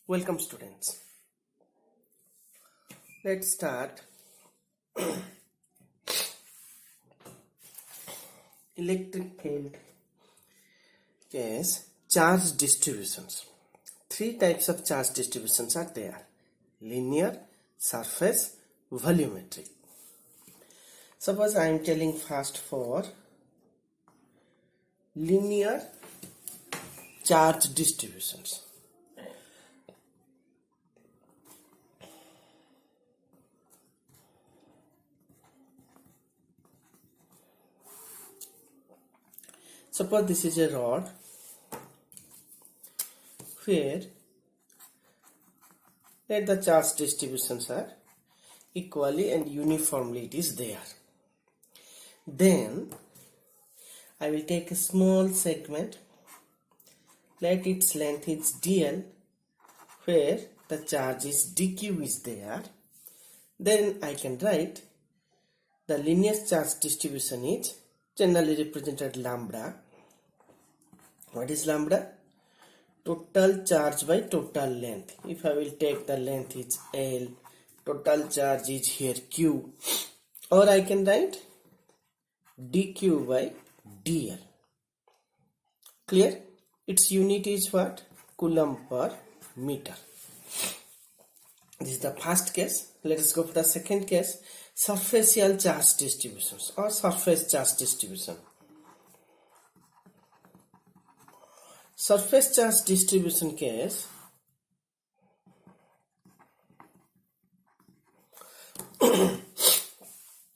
Welcome students. Let's start electric field case charge distributions. Three types of charge distributions are there: linear, surface, volumetric. Suppose I am telling first for linear charge distributions. Suppose this is a rod where the charge distributions are equally and uniformly it is there. Then I will take a small segment, let its length is dl, where the charge is dq is there. Then I can write the linear charge distribution is generally represented lambda. What is lambda? Total charge by total length. If I will take the length is L, total charge is here Q, or I can write dq by dl. Clear? Its unit is what? Coulomb per meter. This is the first case. Let us go for the second case. Surfacial charge distributions or surface charge distribution. Surface charge distribution case,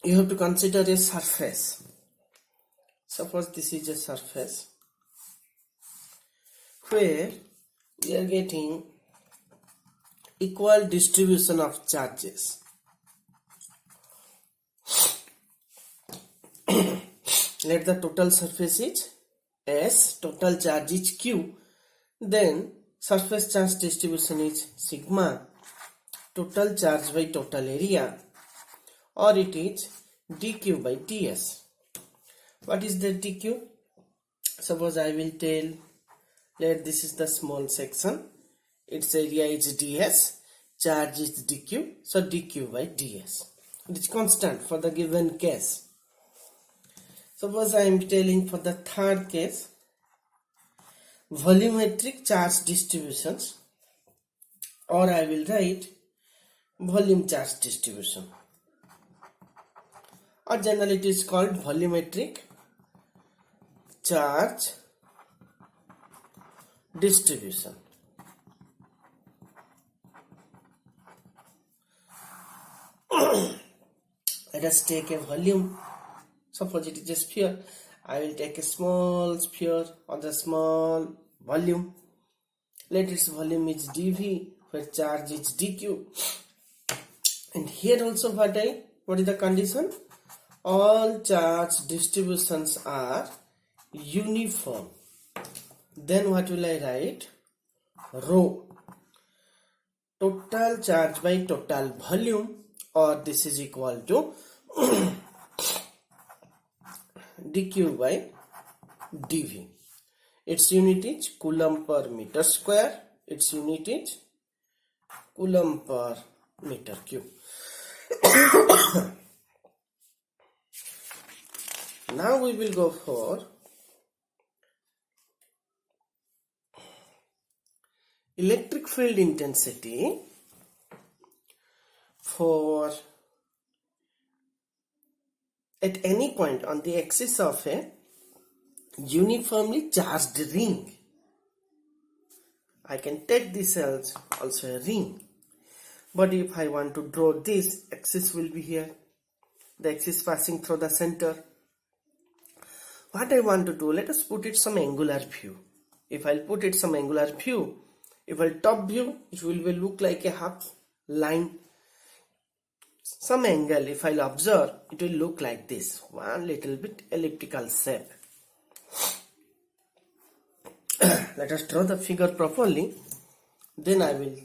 you have to consider a surface. Suppose this is a surface where we are getting equal distribution of charges. Let the total surface is S, total charge is Q, then surface charge distribution is sigma, total charge by total area, or it is dq by ds. What is the dq? Suppose I will tell, let this is the small section, its area is ds, charge is dq, so dq by ds. It is constant for the given case. Suppose I am telling for the third case, volumetric charge distributions, or I will write volume charge distribution, or generally it is called volumetric charge distribution. Let us take a volume. Suppose it is a sphere. I will take a small sphere on the small volume. Let its volume is dV, where charge is dq. And here also what is the condition? All charge distributions are uniform. Then what will I write? Rho. Total charge by total volume, or this is equal to dq by dv. Its unit is Coulomb per meter square. Its unit is Coulomb per meter cube. Now we will go for electric field intensity for at any point on the axis of a uniformly charged ring. I can take this as also a ring, but if I want to draw this, axis will be here, the axis passing through the center. What I want to do, let us put it some angular view. If I'll put it some angular view, if I'll top view, it will look like a half line. Some angle, if I'll observe, it will look like this, one little bit elliptical shape. Let us draw the figure properly, then I will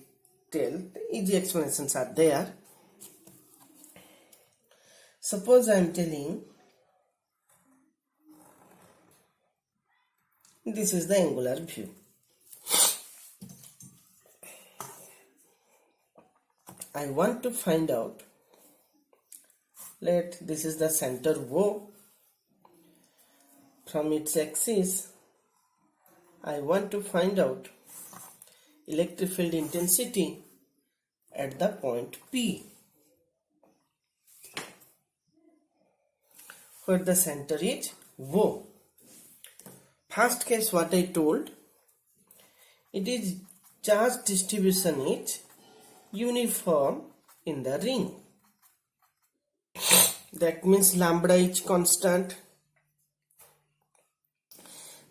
tell. The easy explanations are there. Suppose I am telling this is the angular view. I want to find out, this is the center O. From its axis, I want to find out electric field intensity at the point P, where the center is O. First case, what I told, it is charge distribution is uniform in the ring. That means lambda is constant.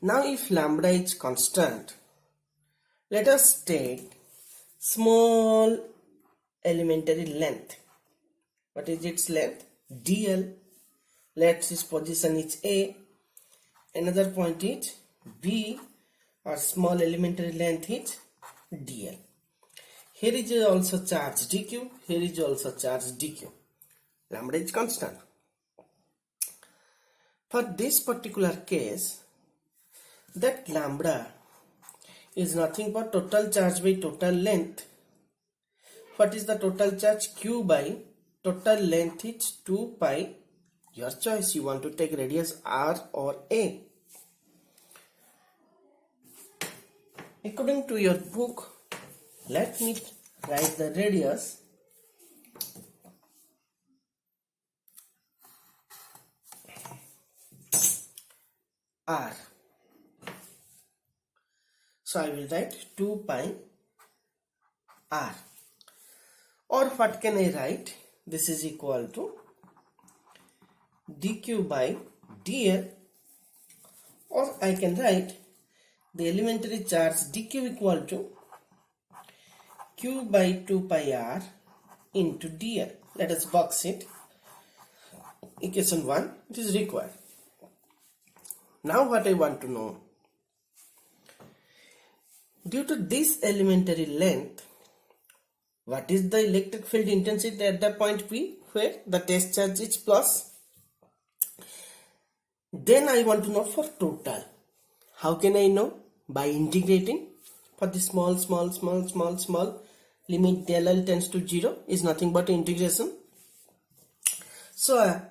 Now if lambda is constant, let us take small elementary length. What is its length? dl. Let's its position is A. Another point is B, or small elementary length is dl. Here is also charge dq. Here is also charge dq. Lambda is constant. For this particular case, that lambda is nothing but total charge by total length. What is the total charge? Q by total length is 2 pi. Your choice, you want to take radius R or A. According to your book, let me write the radius. R. So I will write 2 pi R. Or what can I write? This is equal to dq by dl. Or I can write the elementary charge dq equal to q by 2 pi r into dl. Let us box it. Equation 1, it is required. Now what I want to know, due to this elementary length, what is the electric field intensity at the point P where the test charge is plus? Then I want to know for total. How can I know? By integrating. For the small limit del L tends to 0 is nothing but integration. So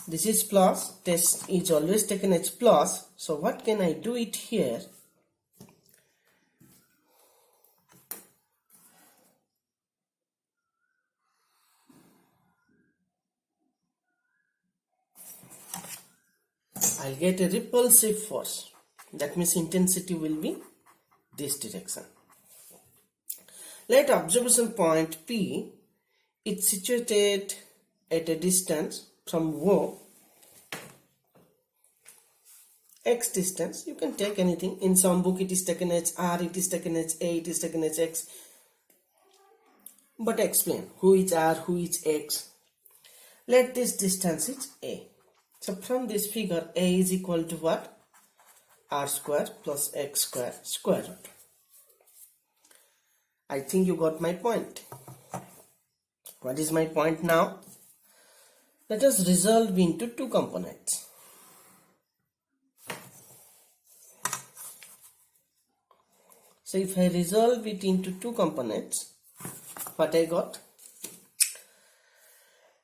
this is plus, test is always taken as plus. So what can I do it here? I'll get a repulsive force. That means intensity will be this direction. Let observation point P, it's situated at a distance from O, x distance. You can take anything. In some book it is taken as R, it is taken as A, it is taken as X. But explain who is R, who is X. Let this distance is A. So from this figure, A is equal to what? R square plus X square square root. I think you got my point. What is my point now? Let us resolve into two components. So if I resolve it into two components, what I got?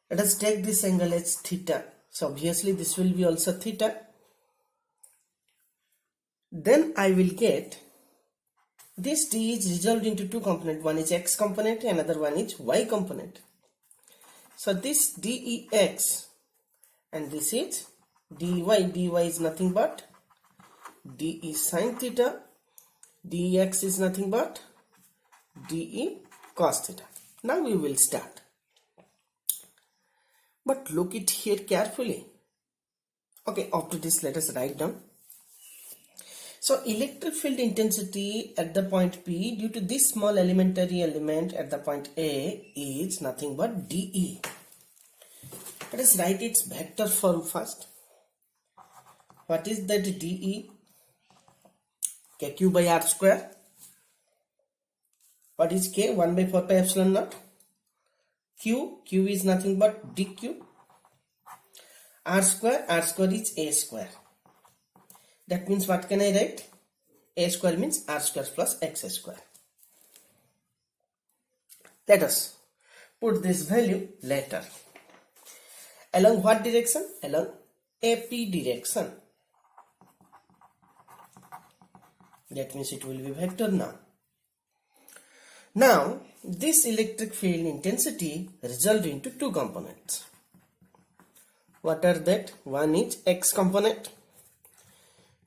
Let us take this angle as theta. So obviously this will be also theta. Then I will get this d is resolved into two components. One is x component, another one is y component. So this dex and this is dy. Dy is nothing but de sine theta. Dx is nothing but de cos theta. Now we will start. But look it here carefully. Okay, after this let us write down. So electric field intensity at the point P due to this small elementary element at the point A is nothing but dE. Let us write its vector form first. What is that dE? Kq by r square. What is k? 1 by 4 pi epsilon naught. Q is nothing but dq. R square is a square. That means what can I write? A square means r square plus x square. Let us put this value later. Along what direction? Along AP direction. That means it will be vector now. Now, this electric field intensity results into two components. What are that? One is X component,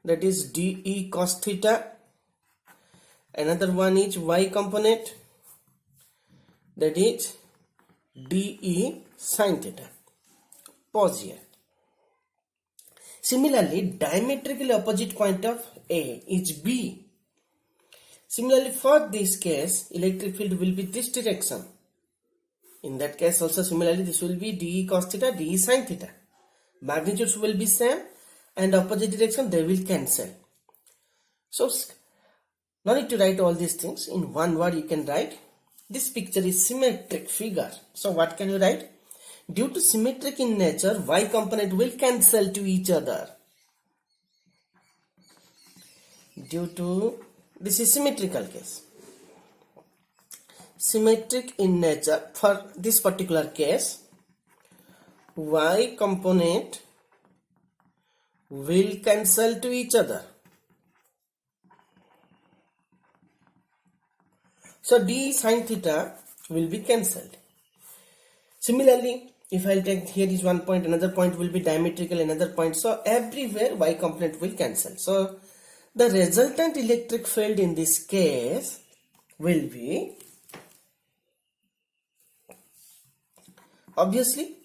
that is dE cos theta. Another one is Y component, that is dE sin theta. Pause here. Similarly, diametrically opposite point of A is B. Similarly, for this case, electric field will be this direction. In that case also similarly, this will be dE cos theta, dE sin theta. Magnitudes will be same and opposite direction they will cancel. So, no need to write all these things. In one word you can write, this picture is symmetric figure. So what can you write? Due to symmetric in nature, Y component will cancel to each other. Due to, this is symmetrical case. Symmetric in nature, for this particular case, Y component will cancel to each other. So d sin theta will be cancelled. Similarly, if I'll take here is one point, another point will be diametrical, another point. So everywhere Y component will cancel. So the resultant electric field in this case will be, obviously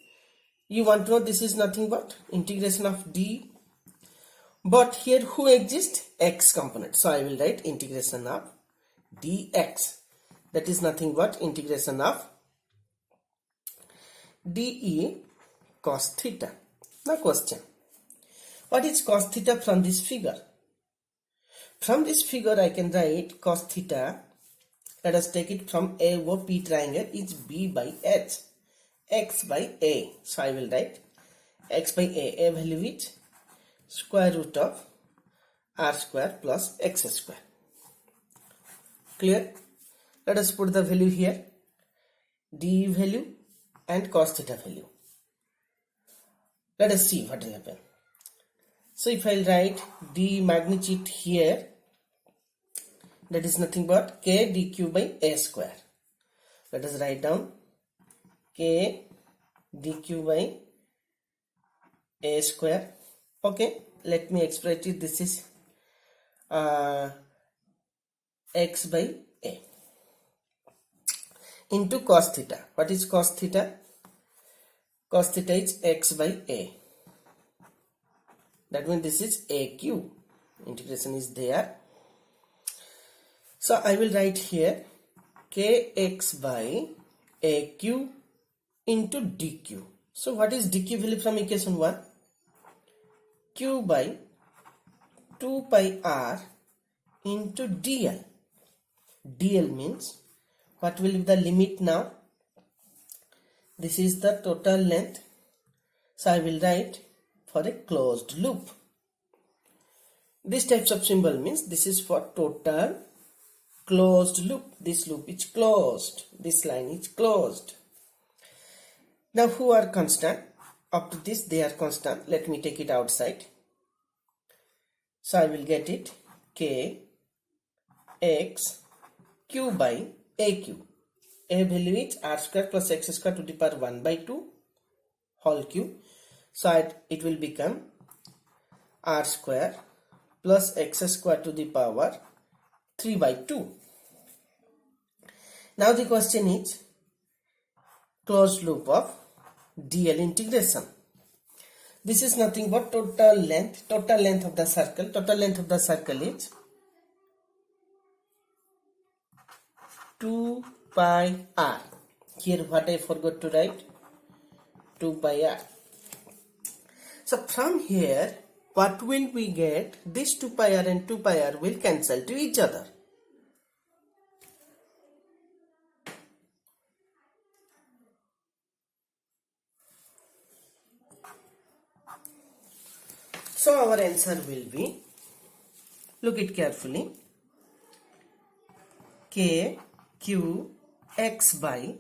you want to know this is nothing but integration of d, but here who exists? X component. So I will write integration of dx. That is nothing but integration of dE cos theta. Now question, what is cos theta from this figure? From this figure I can write cos theta, let us take it from AOP triangle, is B by H, X by A. So I will write X by A value is square root of R square plus X square. Clear? Let us put the value here, dE value and cos theta value. Let us see what will happen. So if I write d magnitude here, that is nothing but k dq by a square. Let us write down k dq by a square. Okay, let me express it. This is x by a into cos theta. What is cos theta? Cos theta is x by a. That means this is aq. Integration is there. So I will write here kx by aq into dq. So what is dq value from equation 1? Q by 2 pi r into dl. dl means, what will be the limit now? This is the total length. So I will write for a closed loop. This types of symbol means this is for total closed loop. This loop is closed. This line is closed. Now who are constant? Up to this they are constant. Let me take it outside. So I will get it k x q by aq. A value is r square plus x square to the power 1 by 2 whole cube. So it will become r square plus x square to the power 3 by 2. Now the question is closed loop of dl integration. This is nothing but total length of the circle. Total length of the circle is 2 pi r. Here what I forgot to write, 2 pi r. So from here what will we get? This 2 pi r and 2 pi r will cancel to each other. So our answer will be, look it carefully, k q x by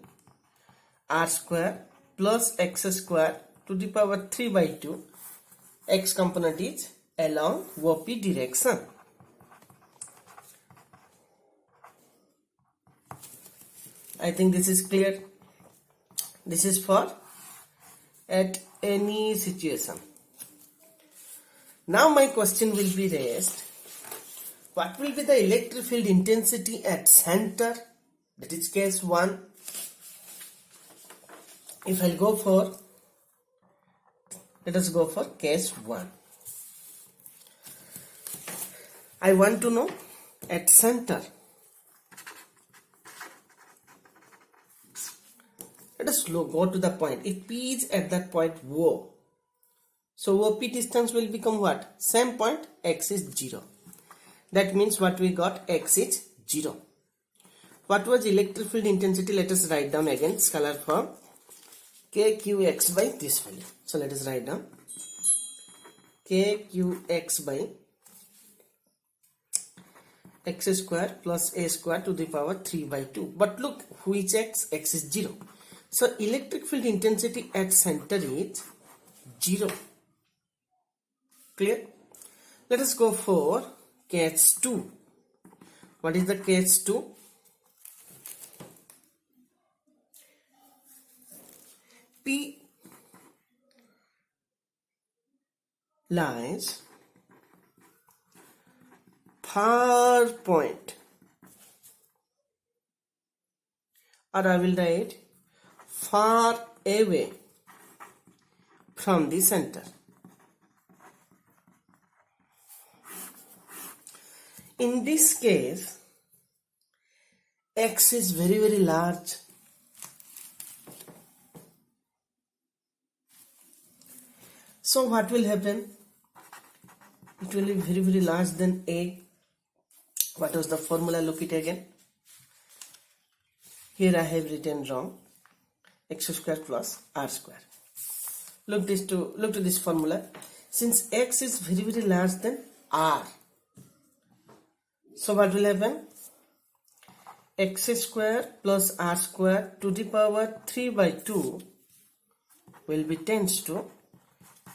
r square plus x square to the power 3 by 2. X component is along OP direction. I think this is clear. This is for at any situation. Now my question will be raised. What will be the electric field intensity at center? That is case 1. If I'll go for, let us go for case 1. I want to know at center. Let us go to the point. If P is at that point O, so OP distance will become what? Same point, x is 0. That means what we got? X is 0. What was electric field intensity? Let us write down again scalar form. KQX by this value. So let us write down KQX by x square plus a square to the power 3 by 2. But look, which x? X is 0. So electric field intensity at center is 0. Clear? Let us go for case 2. What is the case 2? P lies far point, or I will write far away from the center. In this case, x is very, very large. So what will happen? It will be very, very large than a. What was the formula? Look it again. Here I have written wrong. X square plus r square. Look to this formula. Since x is very, very large than r, so what will happen? X square plus r square to the power 3 by 2 will be tends to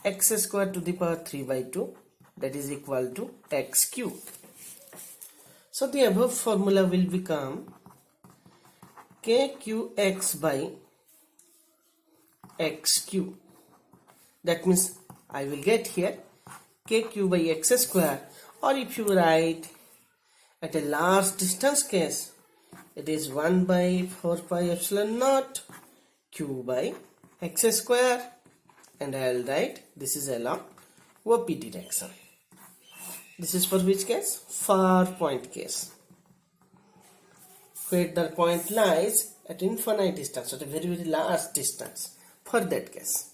x square to the power 3 by 2, that is equal to x cube. So the above formula will become KQX by x cube. That means I will get here KQ by x square, or if you write at a large distance case, it is 1 by 4 pi epsilon naught q by x square, and I will write this is along OP direction. This is for which case? Far point case, where the point lies at infinite distance, at a very, very large distance, for that case.